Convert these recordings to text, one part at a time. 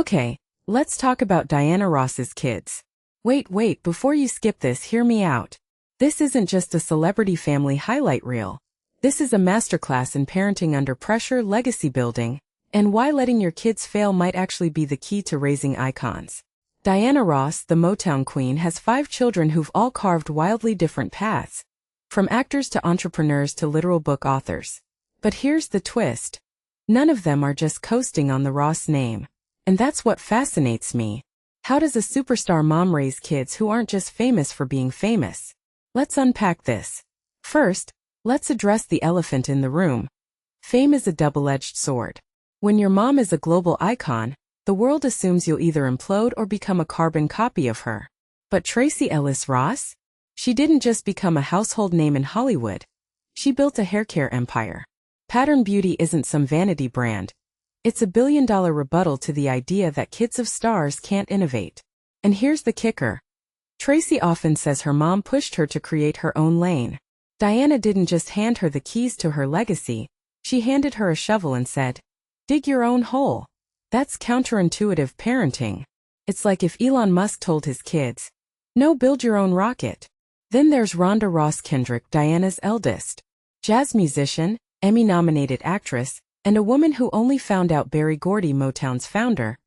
Okay, let's talk about Diana Ross's kids. Wait, before you skip this, hear me out. This isn't just a celebrity family highlight reel. This is a masterclass in parenting under pressure, legacy building, and why letting your kids fail might actually be the key to raising icons. Diana Ross, the Motown queen, has 5 children who've all carved wildly different paths, from actors to entrepreneurs to literal book authors. But here's the twist. None of them are just coasting on the Ross name. And that's what fascinates me. How does a superstar mom raise kids who aren't just famous for being famous? Let's unpack this. First, let's address the elephant in the room. Fame is a double-edged sword. When your mom is a global icon, the world assumes you'll either implode or become a carbon copy of her. But Tracee Ellis Ross? She didn't just become a household name in Hollywood. She built a haircare empire. Pattern Beauty isn't some vanity brand. It's a billion-dollar rebuttal to the idea that kids of stars can't innovate. And here's the kicker. Tracee often says her mom pushed her to create her own lane. Diana didn't just hand her the keys to her legacy, she handed her a shovel and said, "Dig your own hole." That's counterintuitive parenting. It's like if Elon Musk told his kids, "No, build your own rocket." Then there's Rhonda Ross Kendrick, Diana's eldest. Jazz musician, Emmy-nominated actress, and a woman who only found out Berry Gordy, Motown's founder,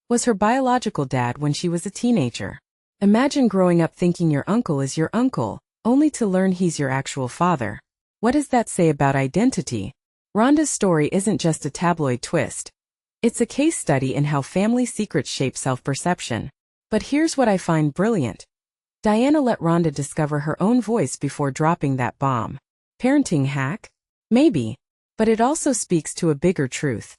was her biological dad when she was a teenager. Imagine growing up thinking your uncle is your uncle, only to learn he's your actual father. What does that say about identity? Rhonda's story isn't just a tabloid twist. It's a case study in how family secrets shape self-perception. But here's what I find brilliant. Diana let Rhonda discover her own voice before dropping that bomb. Parenting hack? Maybe. But it also speaks to a bigger truth.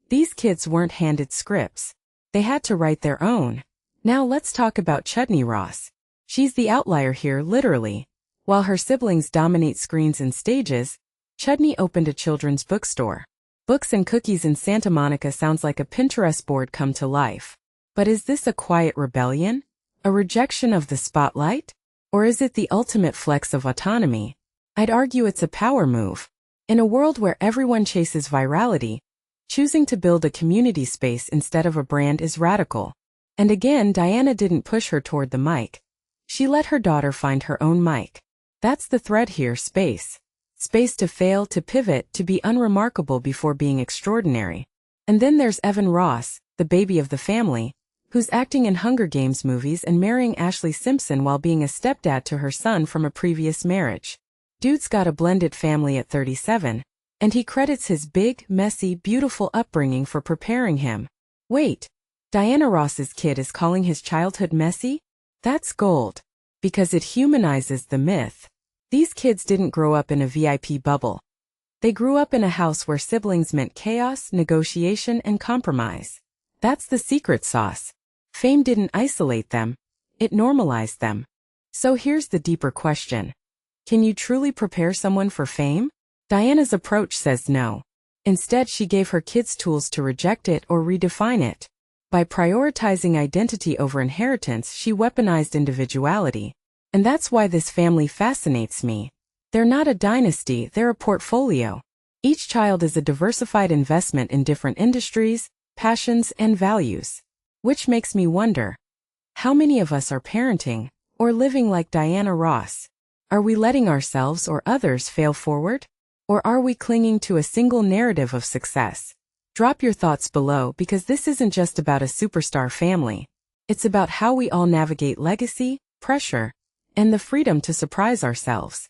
These kids weren't handed scripts. They had to write their own. Now let's talk about Chudney Ross. She's the outlier here, literally. While her siblings dominate screens and stages, Chudney opened a children's bookstore. Books and cookies in Santa Monica sounds like a Pinterest board come to life. But is this a quiet rebellion? A rejection of the spotlight? Or is it the ultimate flex of autonomy? I'd argue it's a power move. In a world where everyone chases virality, choosing to build a community space instead of a brand is radical. And again, Diana didn't push her toward the mic. She let her daughter find her own mic. That's the thread here, space. Space to fail, to pivot, to be unremarkable before being extraordinary. And then there's Evan Ross, the baby of the family, who's acting in Hunger Games movies and marrying Ashley Simpson while being a stepdad to her son from a previous marriage. Dude's got a blended family at 37, and he credits his big, messy, beautiful upbringing for preparing him. Wait, Diana Ross's kid is calling his childhood messy? That's gold. Because it humanizes the myth. These kids didn't grow up in a VIP bubble. They grew up in a house where siblings meant chaos, negotiation, and compromise. That's the secret sauce. Fame didn't isolate them. It normalized them. So here's the deeper question. Can you truly prepare someone for fame? Diana's approach says no. Instead, she gave her kids tools to reject it or redefine it. By prioritizing identity over inheritance, she weaponized individuality. And that's why this family fascinates me. They're not a dynasty, they're a portfolio. Each child is a diversified investment in different industries, passions, and values. Which makes me wonder, how many of us are parenting, or living like Diana Ross? Are we letting ourselves or others fail forward? Or are we clinging to a single narrative of success? Drop your thoughts below because this isn't just about a superstar family. It's about how we all navigate legacy, pressure, and the freedom to surprise ourselves.